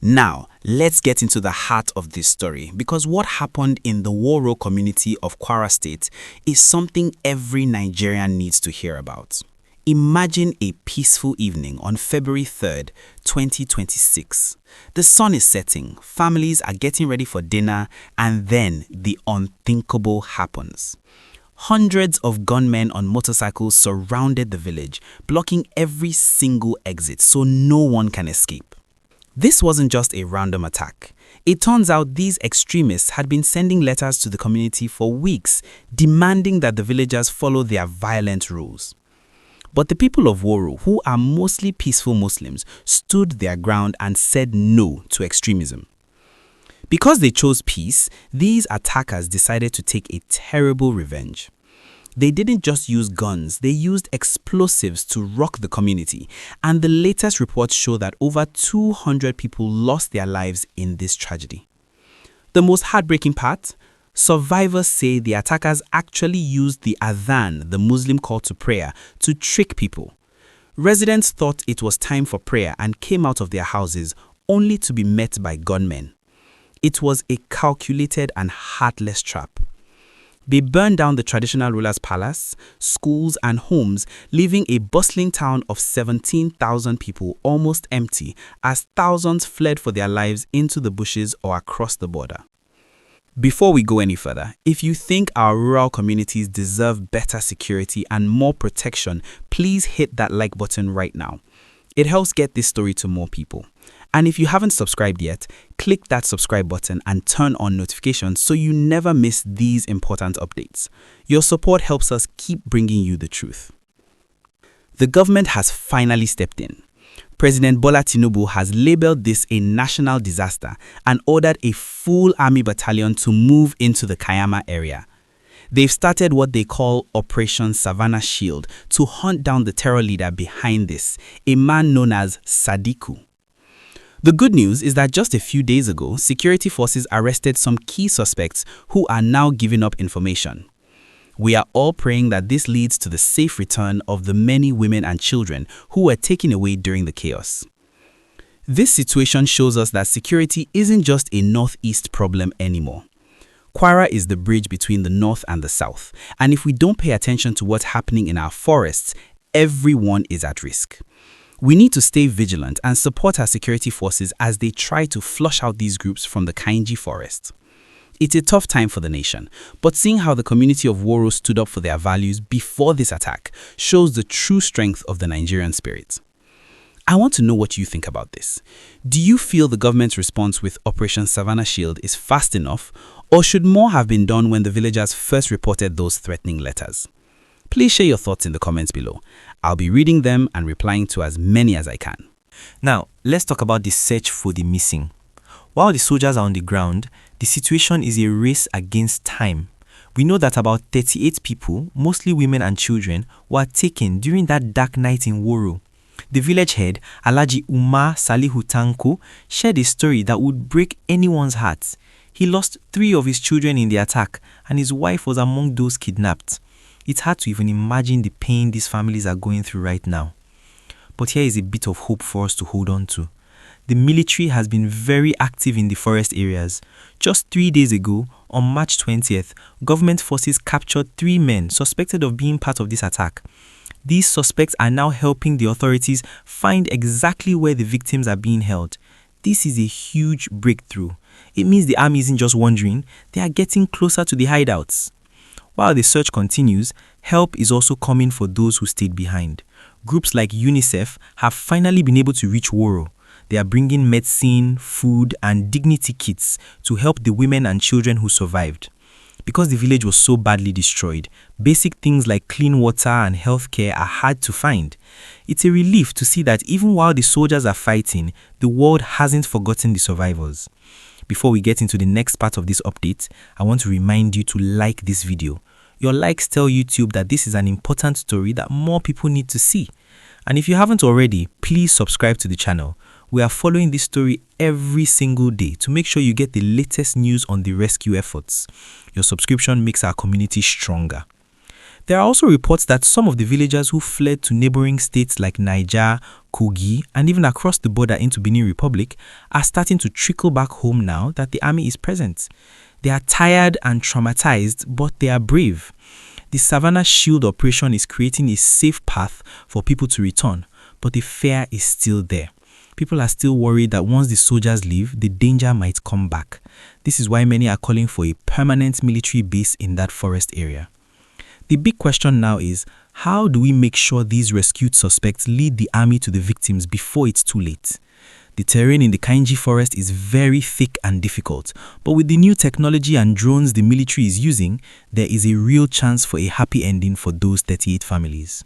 Now, let's get into the heart of this story, because what happened in the Woro community of Kwara State is something every Nigerian needs to hear about. Imagine a peaceful evening on February 3rd, 2026. The sun is setting, families are getting ready for dinner, and then the unthinkable happens. Hundreds of gunmen on motorcycles surrounded the village, blocking every single exit so no one can escape. This wasn't just a random attack. It turns out these extremists had been sending letters to the community for weeks, demanding that the villagers follow their violent rules. But the people of Woro, who are mostly peaceful Muslims, stood their ground and said no to extremism. Because they chose peace, these attackers decided to take a terrible revenge. They didn't just use guns, they used explosives to rock the community, and the latest reports show that over 200 people lost their lives in this tragedy. The most heartbreaking part? Survivors say the attackers actually used the adhan, the Muslim call to prayer, to trick people. Residents thought it was time for prayer and came out of their houses only to be met by gunmen. It was a calculated and heartless trap. They burned down the traditional ruler's palace, schools and homes, leaving a bustling town of 17,000 people almost empty as thousands fled for their lives into the bushes or across the border. Before we go any further, if you think our rural communities deserve better security and more protection, please hit that like button right now. It helps get this story to more people. And if you haven't subscribed yet, click that subscribe button and turn on notifications so you never miss these important updates. Your support helps us keep bringing you the truth. The government has finally stepped in. President Bola Tinubu has labeled this a national disaster and ordered a full army battalion to move into the Kaiama area. They've started what they call Operation Savannah Shield to hunt down the terror leader behind this, a man known as Sadiku. The good news is that just a few days ago, security forces arrested some key suspects who are now giving up information. We are all praying that this leads to the safe return of the many women and children who were taken away during the chaos. This situation shows us that security isn't just a northeast problem anymore. Kwara is the bridge between the north and the south, and if we don't pay attention to what's happening in our forests, everyone is at risk. We need to stay vigilant and support our security forces as they try to flush out these groups from the Kainji Forest. It's a tough time for the nation, but seeing how the community of Woro stood up for their values before this attack shows the true strength of the Nigerian spirit. I want to know what you think about this. Do you feel the government's response with Operation Savannah Shield is fast enough, or should more have been done when the villagers first reported those threatening letters? Please share your thoughts in the comments below. I'll be reading them and replying to as many as I can. Now, let's talk about the search for the missing. While the soldiers are on the ground, the situation is a race against time. We know that about 38 people, mostly women and children, were taken during that dark night in Woro. The village head, Alhaji Umar Salihu Tanko, shared a story that would break anyone's heart. He lost 3 of his children in the attack, and his wife was among those kidnapped. It's hard to even imagine the pain these families are going through right now. But here is a bit of hope for us to hold on to. The military has been very active in the forest areas. Just 3 days ago, on March 20th, government forces captured 3 men suspected of being part of this attack. These suspects are now helping the authorities find exactly where the victims are being held. This is a huge breakthrough. It means the army isn't just wandering, they are getting closer to the hideouts. While the search continues, help is also coming for those who stayed behind. Groups like UNICEF have finally been able to reach Woro. They are bringing medicine, food, and dignity kits to help the women and children who survived. Because the village was so badly destroyed, basic things like clean water and healthcare are hard to find. It's a relief to see that even while the soldiers are fighting, the world hasn't forgotten the survivors. Before we get into the next part of this update, I want to remind you to like this video. Your likes tell YouTube that this is an important story that more people need to see. And if you haven't already, please subscribe to the channel. We are following this story every single day to make sure you get the latest news on the rescue efforts. Your subscription makes our community stronger. There are also reports that some of the villagers who fled to neighboring states like Naija, Kogi, and even across the border into Benin Republic are starting to trickle back home now that the army is present. They are tired and traumatized, but they are brave. The Savannah Shield operation is creating a safe path for people to return, but the fear is still there. People are still worried that once the soldiers leave, the danger might come back. This is why many are calling for a permanent military base in that forest area. The big question now is, how do we make sure these rescued suspects lead the army to the victims before it's too late? The terrain in the Kainji Forest is very thick and difficult, but with the new technology and drones the military is using, there is a real chance for a happy ending for those 38 families.